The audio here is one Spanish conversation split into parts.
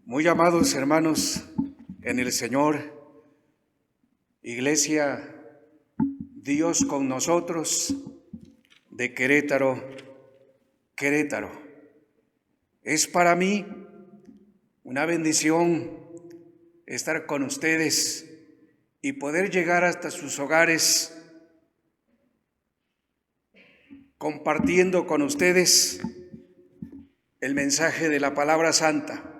Muy amados hermanos en el Señor, Iglesia Dios con nosotros de Querétaro, Querétaro. Es para mí una bendición estar con ustedes y poder llegar hasta sus hogares compartiendo con ustedes el mensaje de la palabra santa.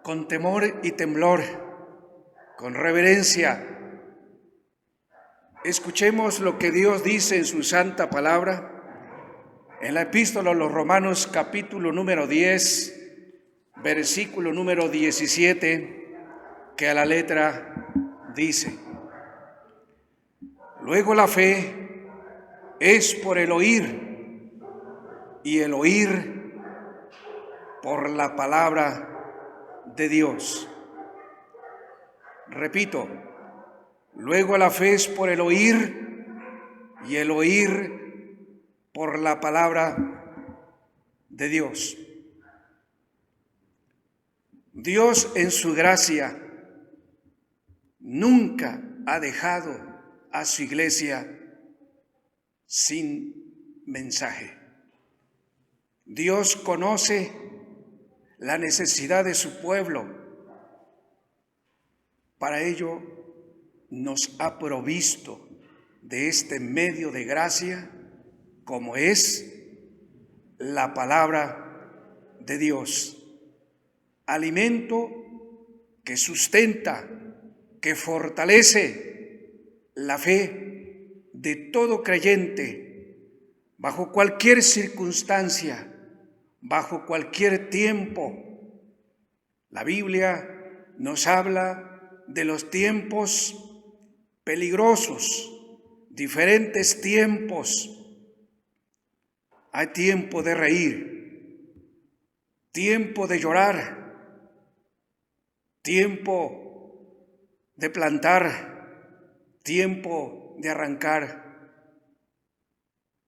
Con temor y temblor, con reverencia, escuchemos lo que Dios dice en su santa palabra, en la epístola a los Romanos capítulo número 10, versículo número 17, que a la letra dice: luego la fe es por el oír, y el oír por la palabra de Dios. Repito, luego la fe es por el oír y el oír por la palabra de Dios. Dios en su gracia nunca ha dejado a su iglesia sin mensaje. Dios conoce la necesidad de su pueblo. Para ello nos ha provisto de este medio de gracia, como es la palabra de Dios, alimento que sustenta, que fortalece la fe de todo creyente bajo cualquier circunstancia, bajo cualquier tiempo. La Biblia nos habla de los tiempos peligrosos, diferentes tiempos. Hay tiempo de reír, tiempo de llorar, tiempo de plantar, tiempo de arrancar,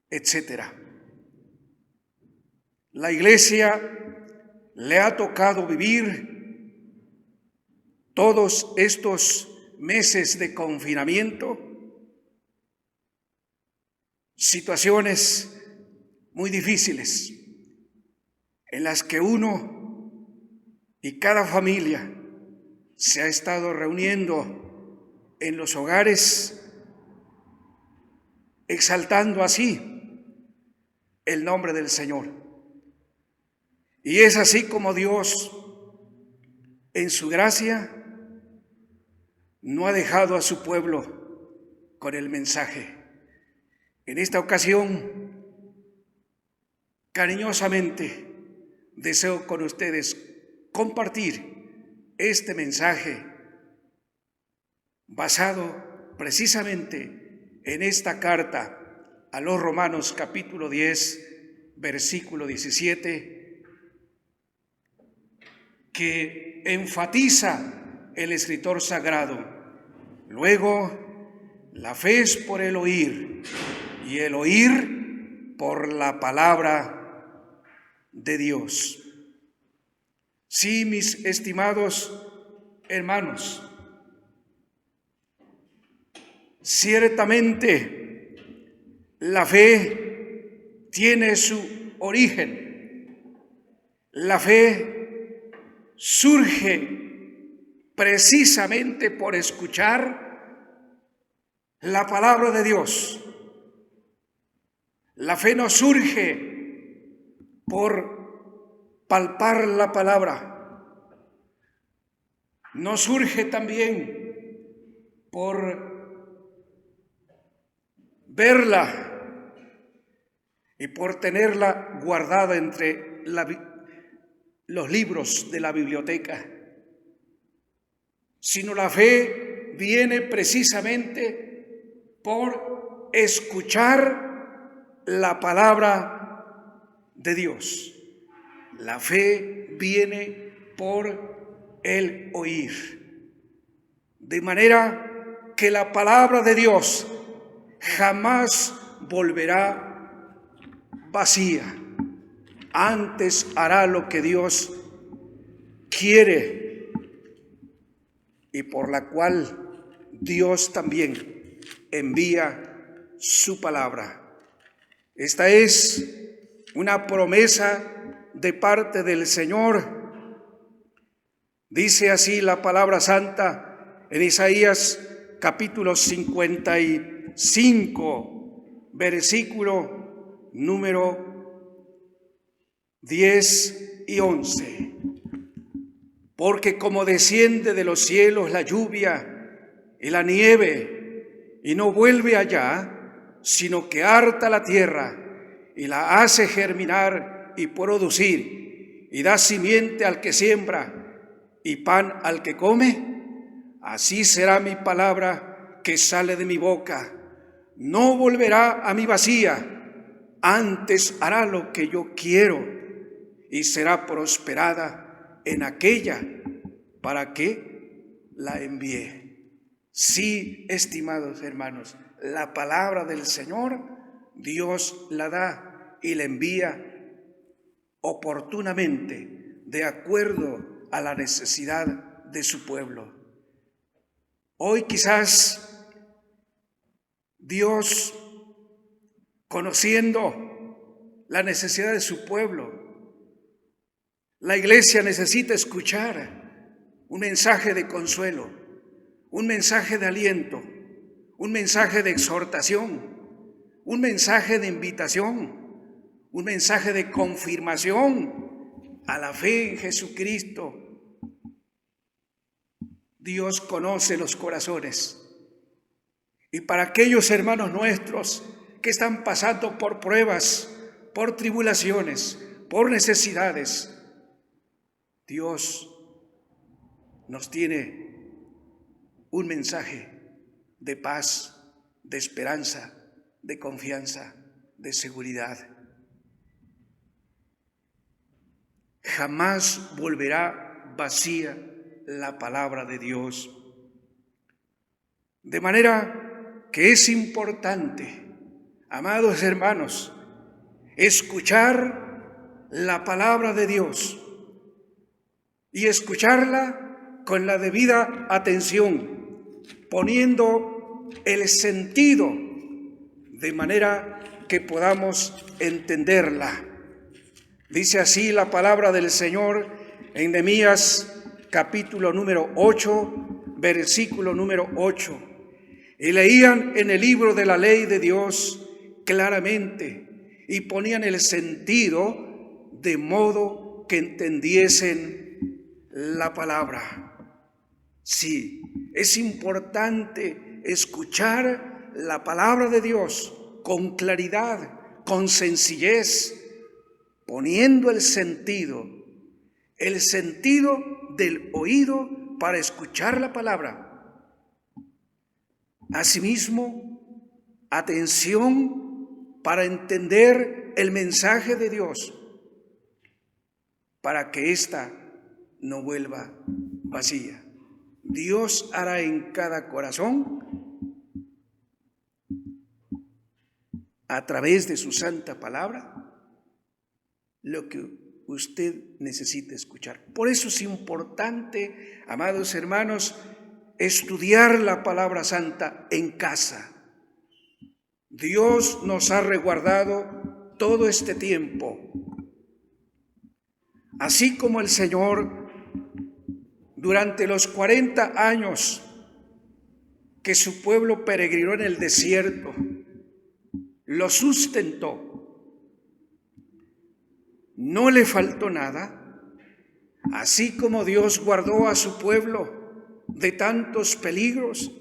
etcétera. La iglesia le ha tocado vivir todos estos meses de confinamiento, situaciones muy difíciles en las que uno y cada familia se ha estado reuniendo en los hogares, exaltando así el nombre del Señor. Y es así como Dios, en su gracia, no ha dejado a su pueblo con el mensaje. En esta ocasión, cariñosamente, deseo con ustedes compartir este mensaje basado precisamente en esta carta a los Romanos capítulo 10, versículo 17, que enfatiza el escritor sagrado. Luego, la fe es por el oír y el oír por la palabra de Dios. Sí, mis estimados hermanos, ciertamente la fe tiene su origen. La fe surge precisamente por escuchar la palabra de Dios. La fe no surge por palpar la palabra, no surge también por verla y por tenerla guardada entre los libros de la biblioteca, sino la fe viene precisamente por escuchar la palabra de Dios. La fe viene por el oír. De manera que la palabra de Dios jamás volverá vacía. Antes hará lo que Dios quiere y por la cual Dios también envía su palabra. Esta es una promesa de parte del Señor. Dice así la palabra santa en Isaías capítulo 55, versículo número 10 y 11. Porque como desciende de los cielos la lluvia y la nieve, y no vuelve allá, sino que harta la tierra y la hace germinar y producir, y da simiente al que siembra y pan al que come, así será mi palabra que sale de mi boca. No volverá a mí vacía, antes hará lo que yo quiero y será prosperada en aquella para que la envíe. Sí, estimados hermanos, la palabra del Señor, Dios la da y la envía oportunamente, de acuerdo a la necesidad de su pueblo. Hoy quizás Dios, conociendo la necesidad de su pueblo, la iglesia necesita escuchar un mensaje de consuelo, un mensaje de aliento, un mensaje de exhortación, un mensaje de invitación, un mensaje de confirmación a la fe en Jesucristo. Dios conoce los corazones. Y para aquellos hermanos nuestros que están pasando por pruebas, por tribulaciones, por necesidades, Dios nos tiene un mensaje de paz, de esperanza, de confianza, de seguridad. Jamás volverá vacía la palabra de Dios. De manera que es importante, amados hermanos, escuchar la palabra de Dios y escucharla con la debida atención, poniendo el sentido de manera que podamos entenderla. Dice así la palabra del Señor en Nehemías capítulo número 8, versículo número 8. Y leían en el libro de la ley de Dios claramente y ponían el sentido de modo que entendiesen la palabra. Sí, es importante escuchar la palabra de Dios con claridad, con sencillez, poniendo el sentido del oído para escuchar la palabra. Asimismo, atención para entender el mensaje de Dios, para que ésta no vuelva vacía. Dios hará en cada corazón, a través de su santa palabra, lo que usted necesita escuchar. Por eso es importante, amados hermanos, estudiar la palabra santa en casa. Dios nos ha resguardado todo este tiempo. Así como el Señor, durante los 40 años que su pueblo peregrinó en el desierto, lo sustentó, no le faltó nada. Así como Dios guardó a su pueblo de tantos peligros,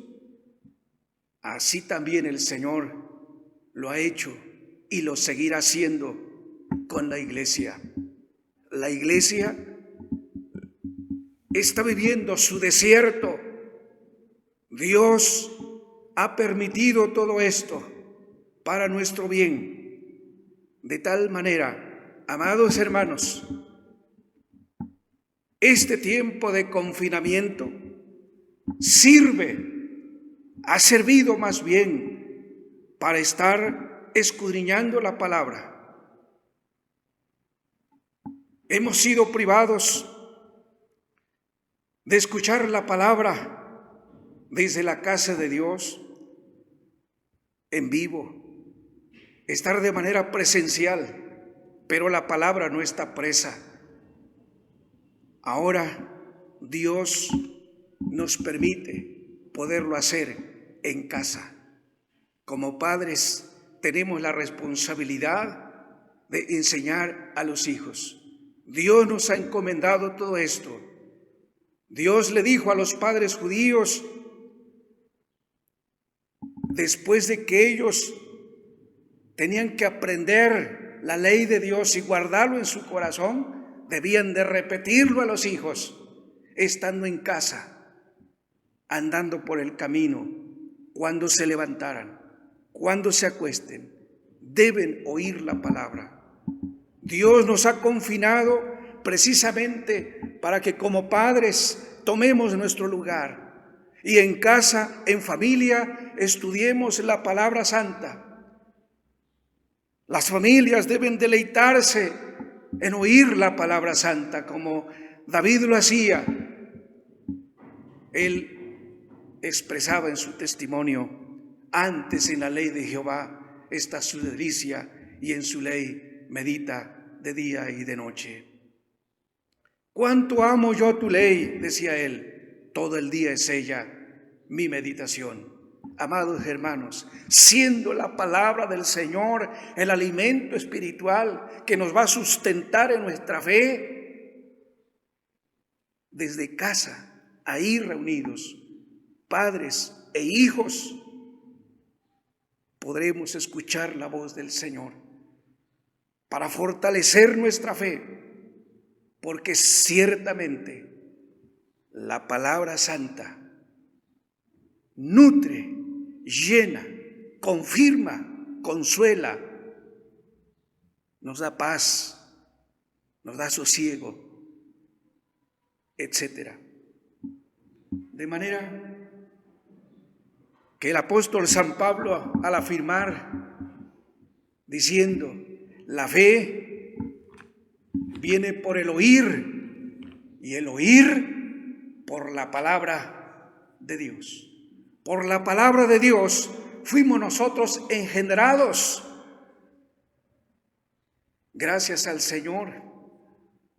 así también el Señor lo ha hecho y lo seguirá haciendo con la iglesia. La iglesia está viviendo su desierto. Dios ha permitido todo esto para nuestro bien. De tal manera, amados hermanos, este tiempo de confinamiento ha servido más bien para estar escudriñando la palabra. Hemos sido privados de escuchar la palabra desde la casa de Dios en vivo, estar de manera presencial, pero la palabra no está presa. Ahora Dios nos permite poderlo hacer en casa. Como padres tenemos la responsabilidad de enseñar a los hijos. Dios nos ha encomendado todo esto. Dios le dijo a los padres judíos, después de que ellos tenían que aprender la ley de Dios y guardarlo en su corazón, debían de repetirlo a los hijos, estando en casa, andando por el camino, cuando se levantaran, cuando se acuesten, deben oír la palabra. Dios nos ha confinado precisamente para que como padres tomemos nuestro lugar y en casa, en familia, estudiemos la palabra santa. Las familias deben deleitarse en oír la palabra santa, como David lo hacía. Él expresaba en su testimonio: antes en la ley de Jehová está su delicia, y en su ley medita de día y de noche. Cuánto amo yo tu ley, decía él, todo el día es ella mi meditación. Amados hermanos, siendo la palabra del Señor el alimento espiritual que nos va a sustentar en nuestra fe, desde casa, ahí reunidos, padres e hijos, podremos escuchar la voz del Señor para fortalecer nuestra fe, porque ciertamente la palabra santa nutre, llena, confirma, consuela, nos da paz, nos da sosiego, etc. De manera que el apóstol San Pablo, al afirmar, diciendo, la fe viene por el oír y el oír por la palabra de Dios. Por la palabra de Dios fuimos nosotros engendrados. Gracias al Señor,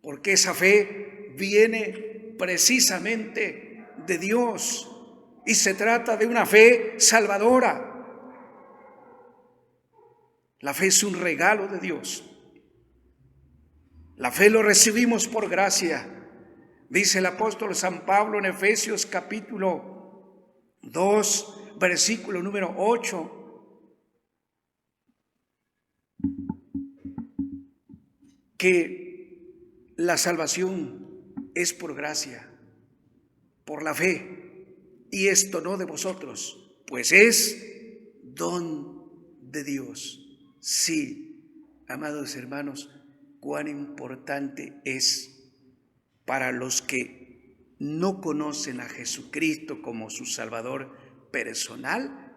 porque esa fe viene precisamente de Dios y se trata de una fe salvadora. La fe es un regalo de Dios. La fe lo recibimos por gracia. Dice el apóstol San Pablo en Efesios capítulo 2, versículo número 8, que la salvación es por gracia, por la fe, y esto no de vosotros, pues es don de Dios. Sí, amados hermanos, cuán importante es para los que no conocen a Jesucristo como su Salvador personal,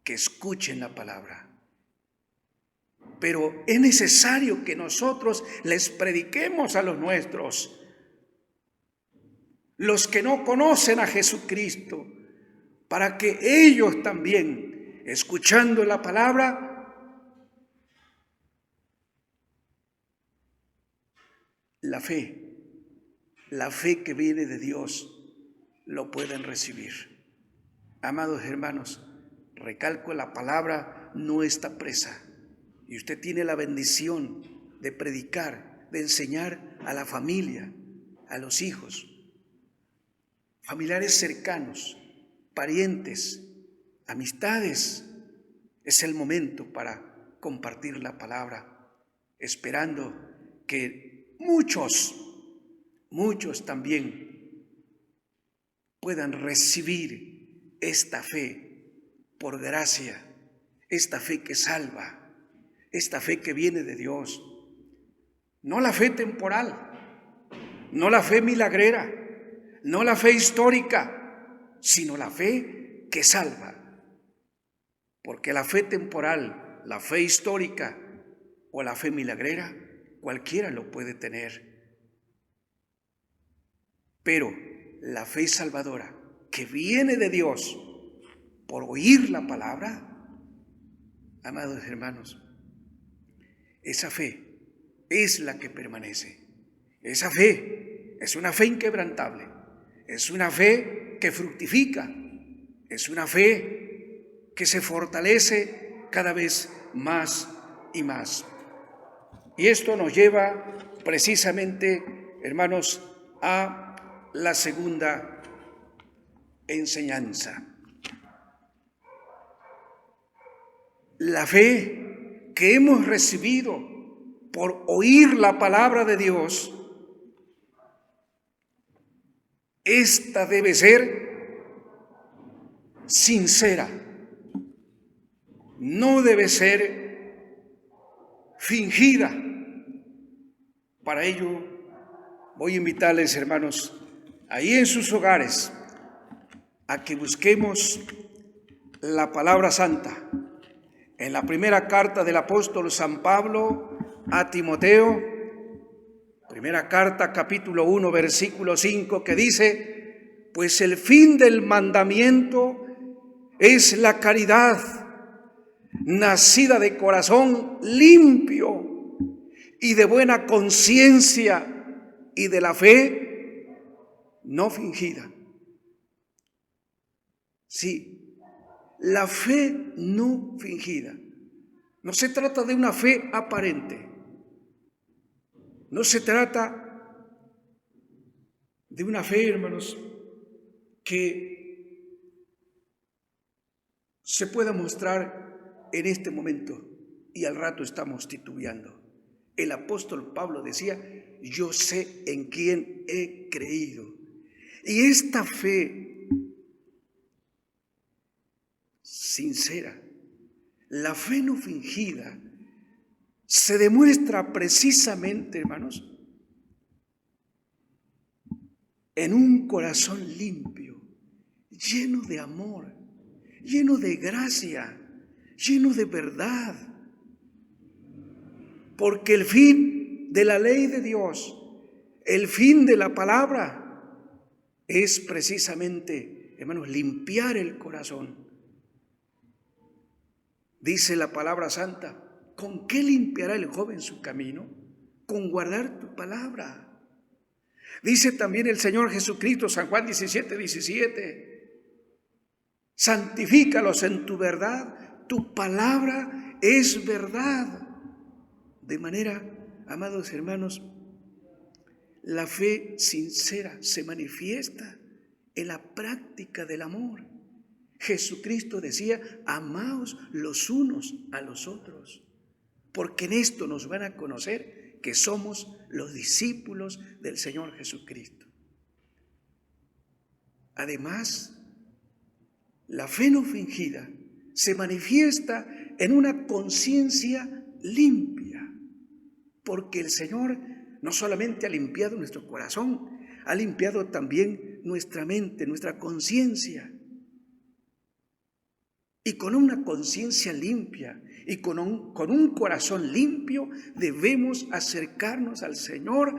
que escuchen la palabra. Pero es necesario que nosotros les prediquemos a los nuestros, los que no conocen a Jesucristo, para que ellos también, escuchando la palabra, la fe que viene de Dios, lo pueden recibir. Amados hermanos, recalco, la palabra no está presa y usted tiene la bendición de predicar, de enseñar a la familia, a los hijos, familiares cercanos, parientes, amistades. Es el momento para compartir la palabra, esperando que muchos también puedan recibir esta fe por gracia, esta fe que salva, esta fe que viene de Dios. No la fe temporal, no la fe milagrera, no la fe histórica, sino la fe que salva. Porque la fe temporal, la fe histórica o la fe milagrera, cualquiera lo puede tener. Pero la fe salvadora que viene de Dios por oír la palabra, amados hermanos, esa fe es la que permanece. Esa fe es una fe inquebrantable, es una fe que fructifica, es una fe que se fortalece cada vez más y más. Y esto nos lleva precisamente, hermanos, a la segunda enseñanza. La fe que hemos recibido por oír la palabra de Dios, esta debe ser sincera, no debe ser fingida. Para ello voy a invitarles, hermanos, ahí en sus hogares, a que busquemos la palabra santa. En la primera carta del apóstol San Pablo a Timoteo, primera carta, capítulo 1, versículo 5, que dice: pues el fin del mandamiento es la caridad, nacida de corazón limpio y de buena conciencia y de la fe no fingida. Sí, la fe no fingida. No se trata de una fe aparente. No se trata de una fe, hermanos, que se pueda mostrar en este momento y al rato estamos titubeando. El apóstol Pablo decía: yo sé en quién he creído. Y esta fe sincera, la fe no fingida, se demuestra precisamente, hermanos, en un corazón limpio, lleno de amor, lleno de gracia, lleno de verdad. Porque el fin de la ley de Dios, el fin de la palabra, es precisamente, hermanos, limpiar el corazón. Dice la palabra santa: ¿con qué limpiará el joven su camino? Con guardar tu palabra. Dice también el Señor Jesucristo, San Juan 17:17: santifícalos en tu verdad, tu palabra es verdad. De manera, amados hermanos, la fe sincera se manifiesta en la práctica del amor. Jesucristo decía: amaos los unos a los otros, porque en esto nos van a conocer que somos los discípulos del Señor Jesucristo. Además, la fe no fingida se manifiesta en una conciencia limpia, porque el Señor no solamente ha limpiado nuestro corazón, ha limpiado también nuestra mente, nuestra conciencia. Y con una conciencia limpia y con un corazón limpio debemos acercarnos al Señor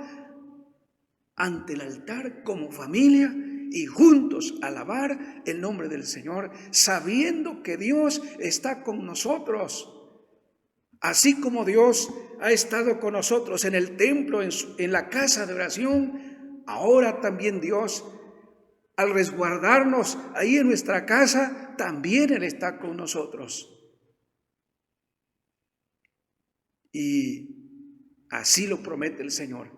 ante el altar como familia y juntos alabar el nombre del Señor, sabiendo que Dios está con nosotros. Así como Dios ha estado con nosotros en el templo, en la casa de oración, ahora también Dios, al resguardarnos ahí en nuestra casa, también Él está con nosotros. Y así lo promete el Señor: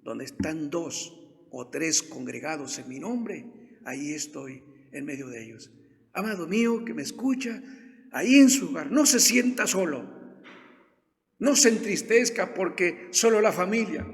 donde están 2 o 3 congregados en mi nombre, ahí estoy en medio de ellos. Amado mío que me escucha, ahí en su hogar, no se sienta solo. No se entristezca porque solo la familia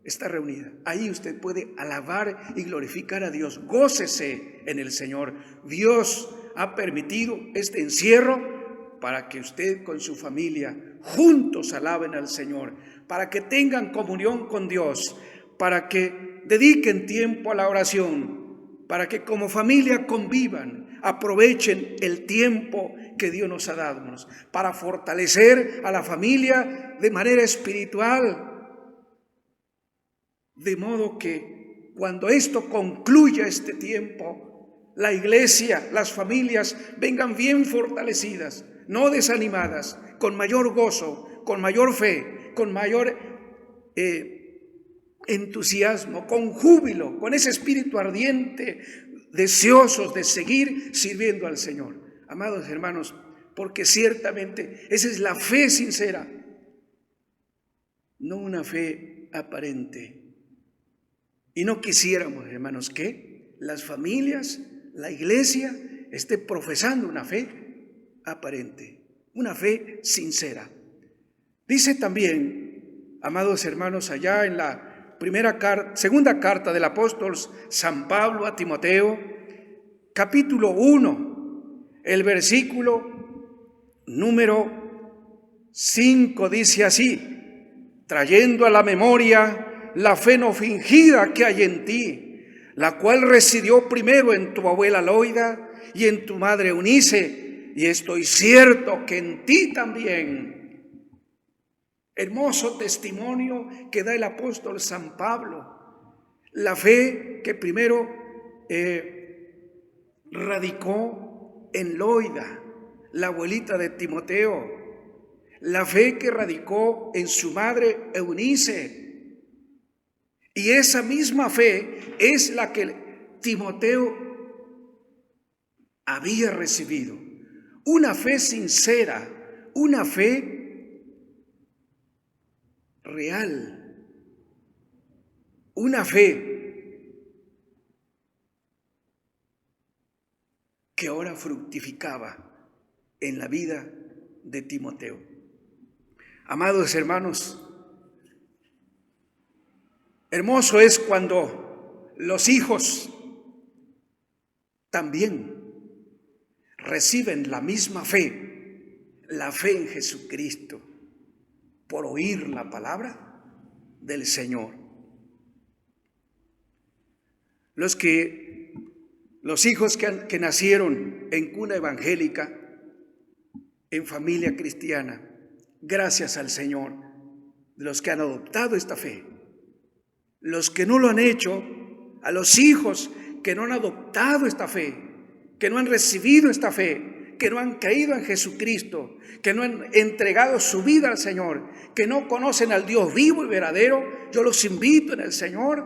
está reunida. Ahí usted puede alabar y glorificar a Dios. Gócese en el Señor. Dios ha permitido este encierro para que usted con su familia juntos alaben al Señor, para que tengan comunión con Dios, para que dediquen tiempo a la oración, para que como familia convivan, aprovechen el tiempo que Dios nos ha dado, para fortalecer a la familia de manera espiritual, de modo que cuando esto concluya este tiempo, la iglesia, las familias vengan bien fortalecidas, no desanimadas, con mayor gozo, con mayor fe, con mayor entusiasmo, con júbilo, con ese espíritu ardiente, deseosos de seguir sirviendo al Señor. Amados hermanos, porque ciertamente esa es la fe sincera, no una fe aparente. Y no quisiéramos, hermanos, que las familias, la iglesia, esté profesando una fe aparente, una fe sincera. Dice también, amados hermanos, allá en la segunda carta del apóstol San Pablo a Timoteo, capítulo 1, el versículo número 5 dice así: trayendo a la memoria la fe no fingida que hay en ti, la cual residió primero en tu abuela Loida y en tu madre Eunice, y estoy cierto que en ti también. Hermoso testimonio que da el apóstol San Pablo. La fe que primero radicó en Loida, la abuelita de Timoteo. La fe que radicó en su madre Eunice. Y esa misma fe es la que Timoteo había recibido. Una fe sincera, una fe real, una fe que ahora fructificaba en la vida de Timoteo. Amados hermanos, hermoso es cuando los hijos también reciben la misma fe, la fe en Jesucristo, por oír la palabra del Señor. Los hijos que nacieron en cuna evangélica, en familia cristiana, gracias al Señor, de los que han adoptado esta fe. Los que no lo han hecho, a los hijos que no han adoptado esta fe, que no han recibido esta fe, que no han creído en Jesucristo, que no han entregado su vida al Señor, que no conocen al Dios vivo y verdadero, yo los invito en el Señor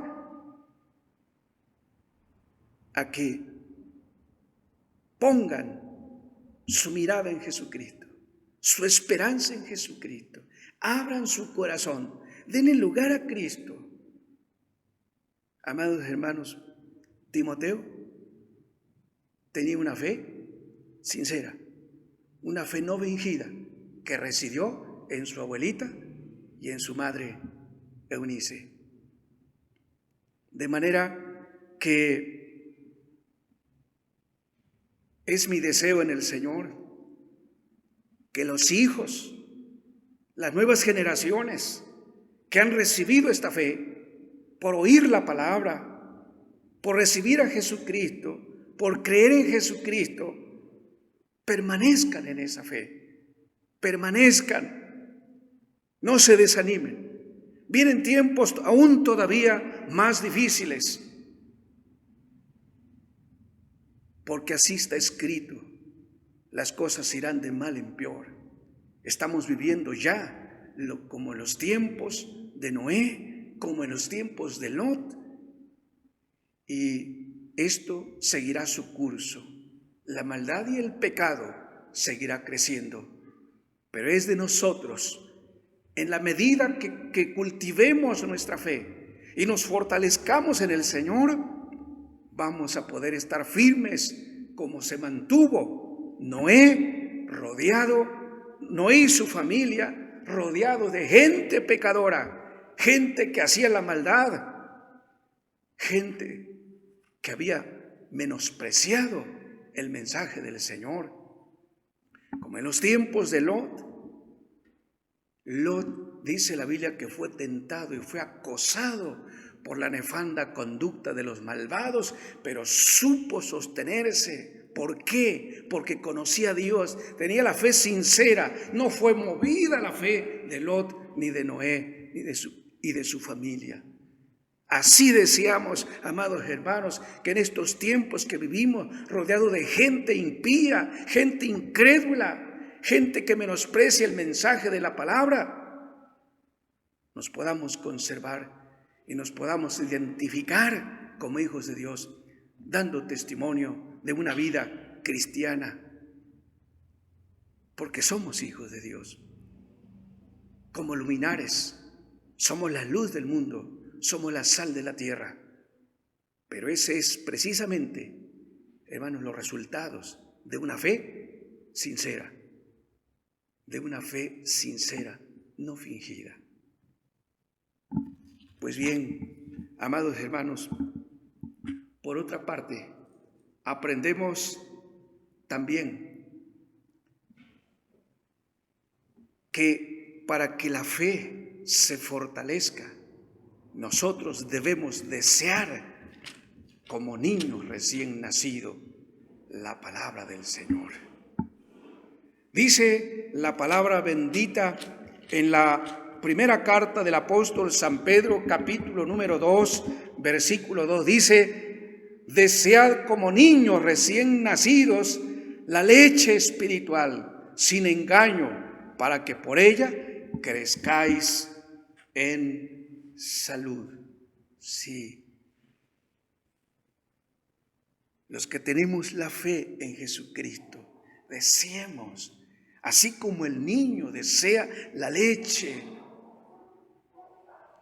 a que pongan su mirada en Jesucristo, su esperanza en Jesucristo, abran su corazón, denle lugar a Cristo. Amados hermanos, Timoteo tenía una fe sincera, una fe no fingida, que residió en su abuelita y en su madre Eunice. De manera que es mi deseo en el Señor que los hijos, las nuevas generaciones que han recibido esta fe por oír la palabra, por recibir a Jesucristo, por creer en Jesucristo, permanezcan en esa fe, permanezcan, no se desanimen. Vienen tiempos aún todavía más difíciles, porque así está escrito, las cosas irán de mal en peor. Estamos viviendo ya como en los tiempos de Noé, como en los tiempos de Lot, y esto seguirá su curso. La maldad y el pecado seguirá creciendo, pero es de nosotros, en la medida que cultivemos nuestra fe y nos fortalezcamos en el Señor, vamos a poder estar firmes como se mantuvo Noé y su familia rodeado de gente pecadora, gente que hacía la maldad, gente que había menospreciado el mensaje del Señor, como en los tiempos de Lot. Lot, dice la Biblia, que fue tentado y fue acosado por la nefanda conducta de los malvados, pero supo sostenerse. ¿Por qué? Porque conocía a Dios, tenía la fe sincera, no fue movida la fe de Lot, ni de Noé, ni de su familia. Así deseamos, amados hermanos, que en estos tiempos que vivimos, rodeados de gente impía, gente incrédula, gente que menosprecia el mensaje de la palabra, nos podamos conservar y nos podamos identificar como hijos de Dios, dando testimonio de una vida cristiana, porque somos hijos de Dios. Como luminares, somos la luz del mundo, somos la sal de la tierra. Pero ese es precisamente, hermanos, los resultados de una fe sincera, no fingida. Pues bien, amados hermanos, por otra parte, aprendemos también que para que la fe se fortalezca, nosotros debemos desear como niños recién nacidos la palabra del Señor. Dice la palabra bendita en la primera carta del apóstol San Pedro, capítulo número 2, versículo 2, dice: desead como niños recién nacidos la leche espiritual, sin engaño, para que por ella crezcáis en salud. Sí. Los que tenemos la fe en Jesucristo, deseemos, así como el niño desea la leche,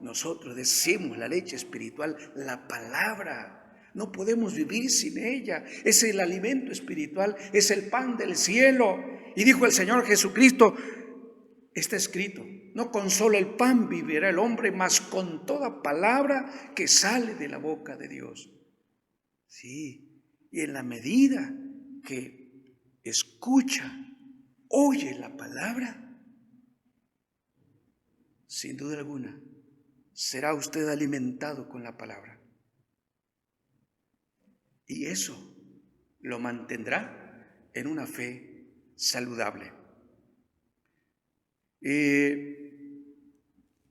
nosotros deseamos la leche espiritual, la palabra. No podemos vivir sin ella. Es el alimento espiritual, es el pan del cielo. Y dijo el Señor Jesucristo, está escrito, no con solo el pan vivirá el hombre, mas con toda palabra que sale de la boca de Dios. Sí. Y en la medida que escucha, oye la palabra, sin duda alguna, será usted alimentado con la palabra. Y eso lo mantendrá en una fe saludable.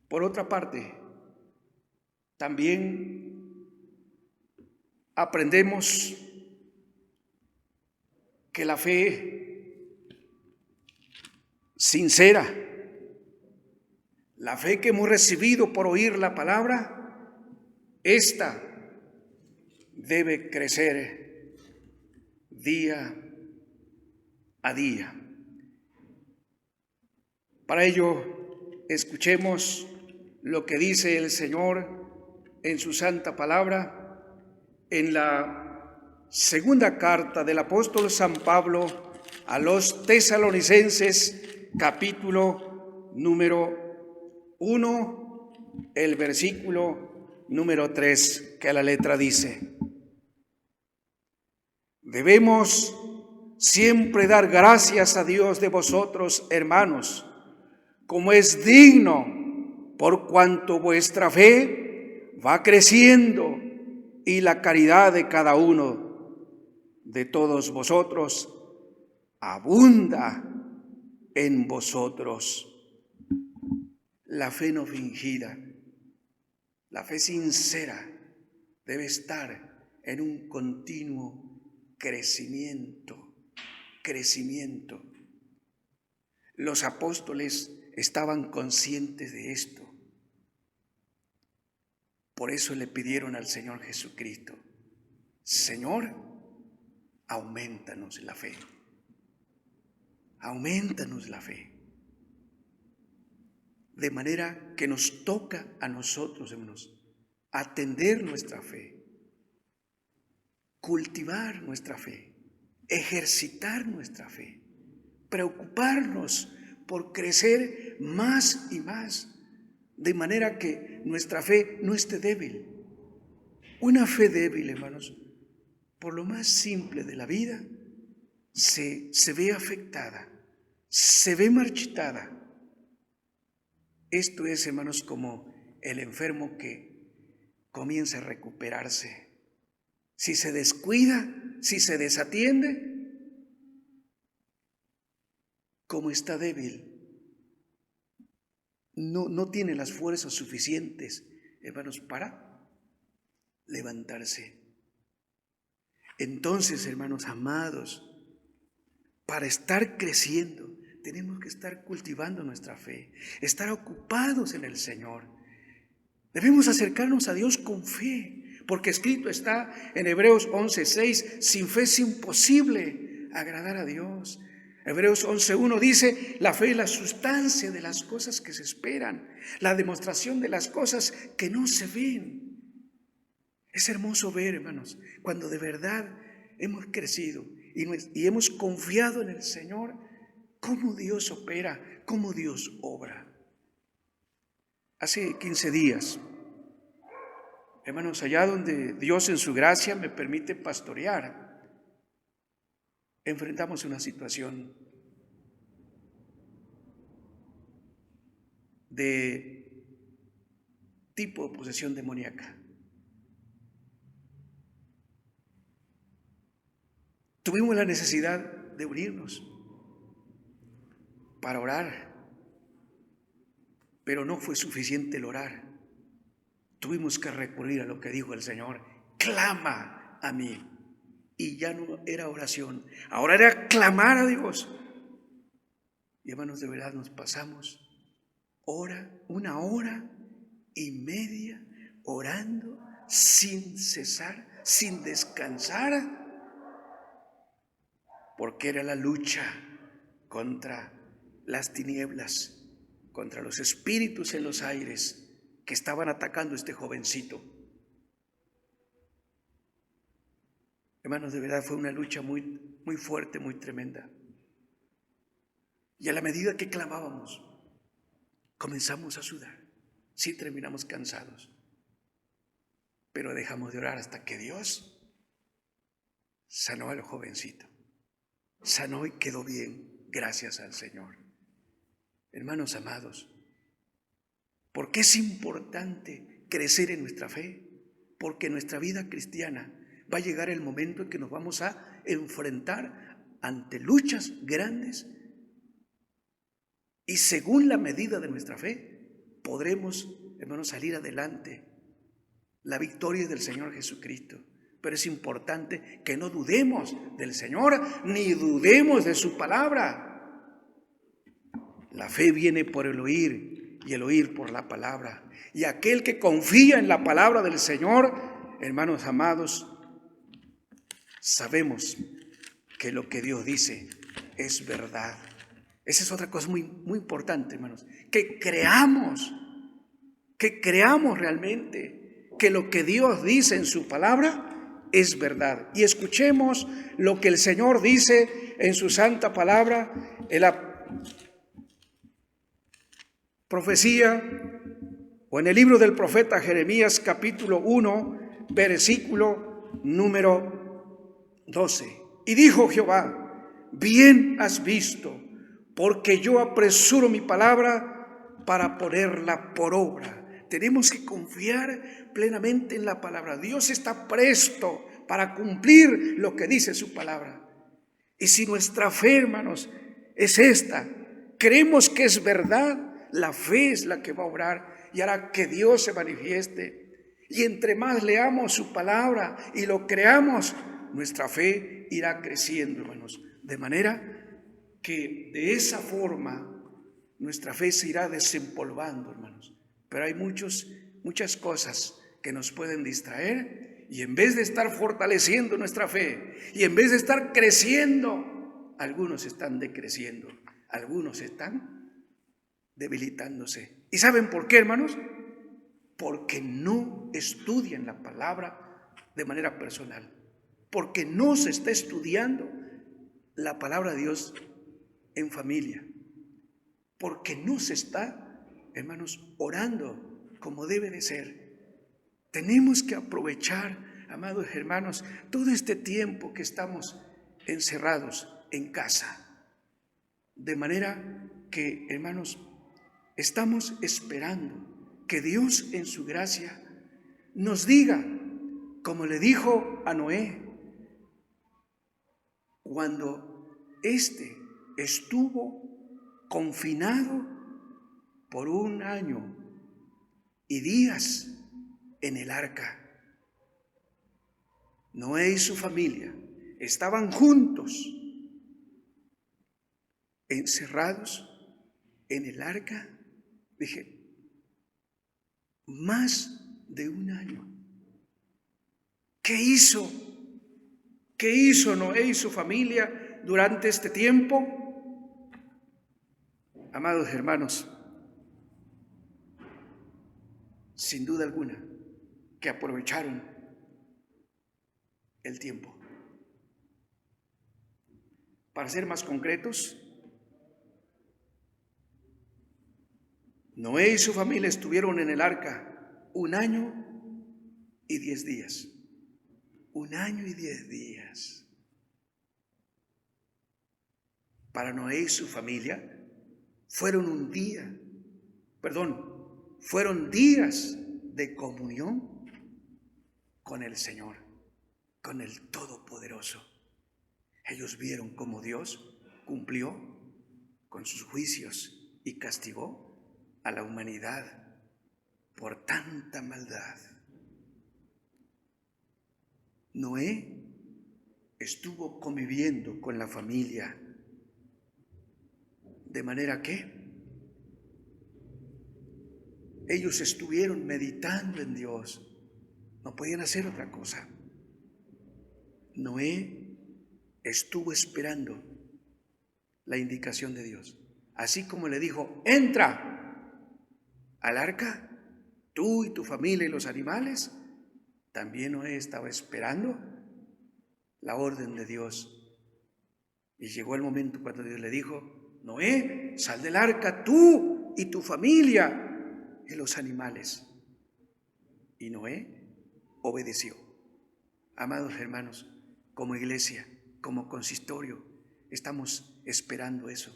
Por otra parte, también aprendemos que la fe sincera, la fe que hemos recibido por oír la palabra, esta debe crecer día a día. Para ello, escuchemos lo que dice el Señor en su santa palabra en la segunda carta del apóstol San Pablo a los tesalonicenses, capítulo número 1, el versículo número 3, que a la letra dice: debemos siempre dar gracias a Dios de vosotros, hermanos, como es digno, por cuanto vuestra fe va creciendo y la caridad de cada uno de todos vosotros abunda en vosotros. La fe no fingida, la fe sincera debe estar en un continuo crecimiento. Los apóstoles estaban conscientes de esto. Por eso le pidieron al Señor Jesucristo: Señor, aumentanos la fe. Aumentanos la fe. De manera que nos toca a nosotros, hermanos, atender nuestra fe, cultivar nuestra fe, ejercitar nuestra fe, preocuparnos por crecer más y más, de manera que nuestra fe no esté débil. Una fe débil, hermanos, por lo más simple de la vida, se ve afectada, se ve marchitada. Esto es, hermanos, como el enfermo que comienza a recuperarse. Si se descuida, si se desatiende, como está débil, no tiene las fuerzas suficientes, hermanos, para levantarse. Entonces, hermanos amados, para estar creciendo, tenemos que estar cultivando nuestra fe, estar ocupados en el Señor. Debemos acercarnos a Dios con fe, porque escrito está en Hebreos 11:6, sin fe es imposible agradar a Dios. Hebreos 11:1 dice, la fe es la sustancia de las cosas que se esperan, la demostración de las cosas que no se ven. Es hermoso ver, hermanos, cuando de verdad hemos crecido y hemos confiado en el Señor, cómo Dios opera, cómo Dios obra. Hace 15 días, hermanos, allá donde Dios en su gracia me permite pastorear, enfrentamos una situación de tipo de posesión demoníaca. Tuvimos la necesidad de unirnos para orar, pero no fue suficiente el orar. Tuvimos que recurrir a lo que dijo el Señor, clama a mí. Y ya no era oración, ahora era clamar a Dios. Y hermanos, de verdad nos pasamos una hora y media orando sin cesar, sin descansar, porque era la lucha contra las tinieblas, contra los espíritus en los aires que estaban atacando a este jovencito. Hermanos, de verdad fue una lucha muy, muy fuerte, muy tremenda. Y a la medida que clamábamos, comenzamos a sudar. Sí, terminamos cansados, pero dejamos de orar hasta que Dios sanó al jovencito. Sanó y quedó bien, gracias al Señor. Hermanos amados, ¿por qué es importante crecer en nuestra fe? Porque en nuestra vida cristiana va a llegar el momento en que nos vamos a enfrentar ante luchas grandes y según la medida de nuestra fe podremos, hermanos, salir adelante. La victoria es del Señor Jesucristo. Pero es importante que no dudemos del Señor ni dudemos de su palabra. La fe viene por el oír y el oír por la palabra. Y aquel que confía en la palabra del Señor, hermanos amados, sabemos que lo que Dios dice es verdad. Esa es otra cosa muy, muy importante, hermanos. Que creamos realmente que lo que Dios dice en su palabra es verdad. Y escuchemos lo que el Señor dice en su santa palabra, en la profecía o en el libro del profeta Jeremías, capítulo 1, versículo número 12. Y dijo Jehová, bien has visto, porque yo apresuro mi palabra para ponerla por obra. Tenemos que confiar plenamente en la palabra. Dios está presto para cumplir lo que dice su palabra. Y si nuestra fe, hermanos, es esta, creemos que es verdad, la fe es la que va a obrar y hará que Dios se manifieste. Y entre más leamos su palabra y lo creamos, nuestra fe irá creciendo, hermanos. De manera que de esa forma nuestra fe se irá desempolvando, hermanos. Pero hay muchas cosas que nos pueden distraer y en vez de estar fortaleciendo nuestra fe y en vez de estar creciendo, algunos están decreciendo, algunos están debilitándose. ¿Y saben por qué, hermanos? Porque no estudian la palabra de manera personal, porque no se está estudiando la palabra de Dios en familia, porque no se está, hermanos, orando como debe de ser. Tenemos que aprovechar, amados hermanos, todo este tiempo que estamos encerrados en casa, de manera que, hermanos, estamos esperando que Dios en su gracia nos diga, como le dijo a Noé, cuando éste estuvo confinado por 1 año y días en el arca. Noé y su familia estaban juntos, encerrados en el arca, dije, más de un año. ¿Qué hizo? ¿Qué hizo Noé y su familia durante este tiempo? Amados hermanos, sin duda alguna, que aprovecharon el tiempo. Para ser más concretos, Noé y su familia estuvieron en el arca 1 año y 10 días. 1 año y 10 días. Para Noé y su familia fueron días de comunión con el Señor, con el Todopoderoso. Ellos vieron cómo Dios cumplió con sus juicios y castigó a la humanidad por tanta maldad. Noé estuvo conviviendo con la familia, de manera que ellos estuvieron meditando en Dios, no podían hacer otra cosa. Noé estuvo esperando la indicación de Dios, así como le dijo, entra al arca, tú y tu familia y los animales. También Noé estaba esperando la orden de Dios. Y llegó el momento cuando Dios le dijo, Noé, sal del arca, tú y tu familia y los animales. Y Noé obedeció. Amados hermanos, como iglesia, como consistorio, estamos esperando eso,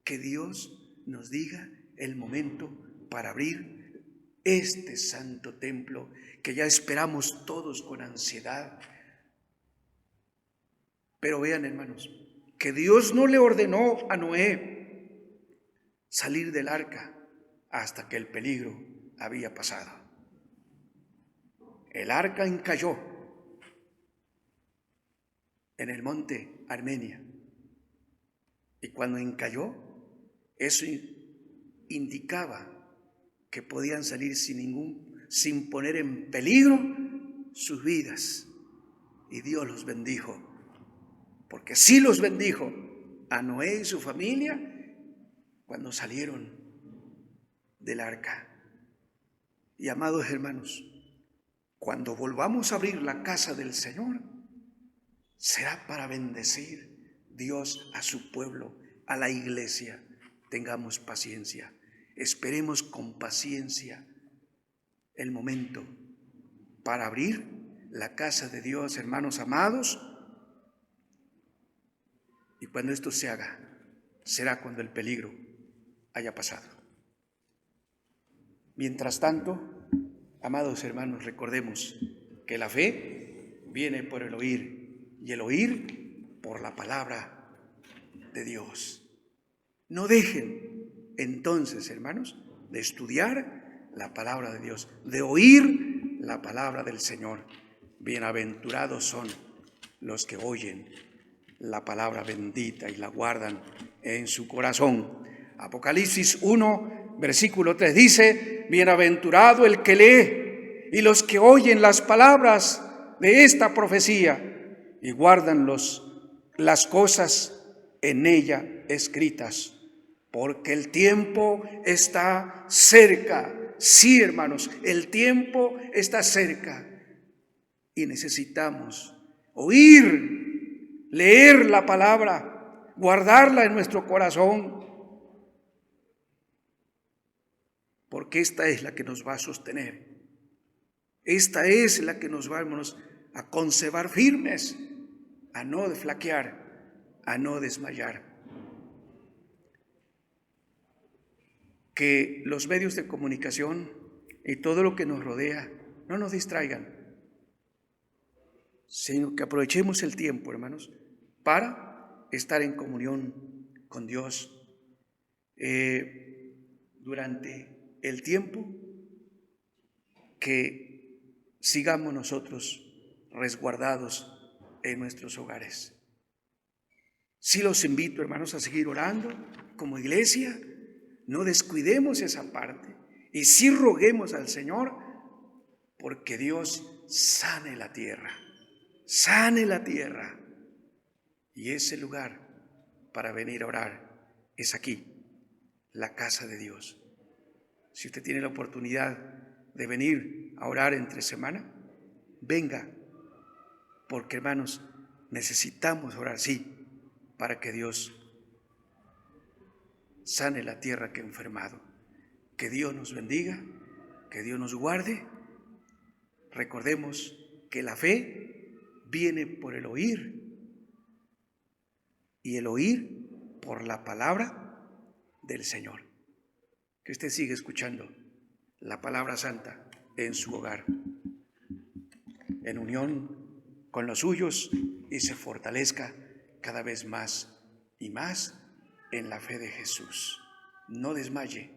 que Dios nos diga el momento para abrir este santo templo que ya esperamos todos con ansiedad. Pero vean, hermanos, que Dios no le ordenó a Noé salir del arca hasta que el peligro había pasado. El arca encalló en el monte Armenia, y cuando encalló, eso indicaba que podían salir sin poner en peligro sus vidas. Y Dios los bendijo, porque sí los bendijo a Noé y su familia cuando salieron del arca. Y amados hermanos, cuando volvamos a abrir la casa del Señor, será para bendecir Dios a su pueblo, a la iglesia. Tengamos paciencia, esperemos con paciencia el momento para abrir la casa de Dios, hermanos amados. Y cuando esto se haga, será cuando el peligro haya pasado. Mientras tanto, amados hermanos, recordemos que la fe viene por el oír y el oír por la palabra de Dios. No dejen entonces, hermanos, de estudiar la palabra de Dios, de oír la palabra del Señor. Bienaventurados son los que oyen la palabra bendita y la guardan en su corazón. Apocalipsis 1, versículo 3 dice, bienaventurado el que lee y los que oyen las palabras de esta profecía y guardan las cosas en ella escritas, porque el tiempo está cerca. Sí, hermanos, el tiempo está cerca y necesitamos oír, leer la palabra, guardarla en nuestro corazón, porque esta es la que nos va a sostener. Esta es la que nos va, hermanos, a conservar firmes, a no flaquear, a no desmayar. Que los medios de comunicación y todo lo que nos rodea no nos distraigan, sino que aprovechemos el tiempo, hermanos, para estar en comunión con Dios. Durante el tiempo que sigamos nosotros resguardados en nuestros hogares. Sí los invito, hermanos, a seguir orando como iglesia. No descuidemos esa parte y sí roguemos al Señor porque Dios sane la tierra. Y ese lugar para venir a orar es aquí, la casa de Dios. Si usted tiene la oportunidad de venir a orar entre semana, venga, porque hermanos, necesitamos orar, sí, para que Dios sane la tierra que ha enfermado. Que Dios nos bendiga, que Dios nos guarde. Recordemos que la fe viene por el oír y el oír por la palabra del Señor. Que usted siga escuchando la palabra santa en su hogar, en unión con los suyos, y se fortalezca cada vez más y más en la fe de Jesús. No desmaye.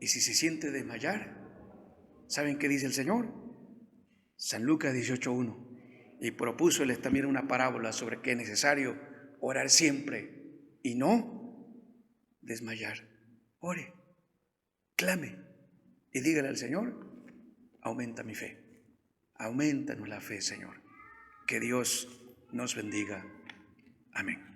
Y si se siente desmayar, ¿saben qué dice el Señor? San Lucas 18:1. Y propúsoles también una parábola sobre que es necesario orar siempre y no desmayar. Ore, clame y dígale al Señor: aumenta mi fe, aumentanos la fe, Señor. Que Dios nos bendiga. Amén.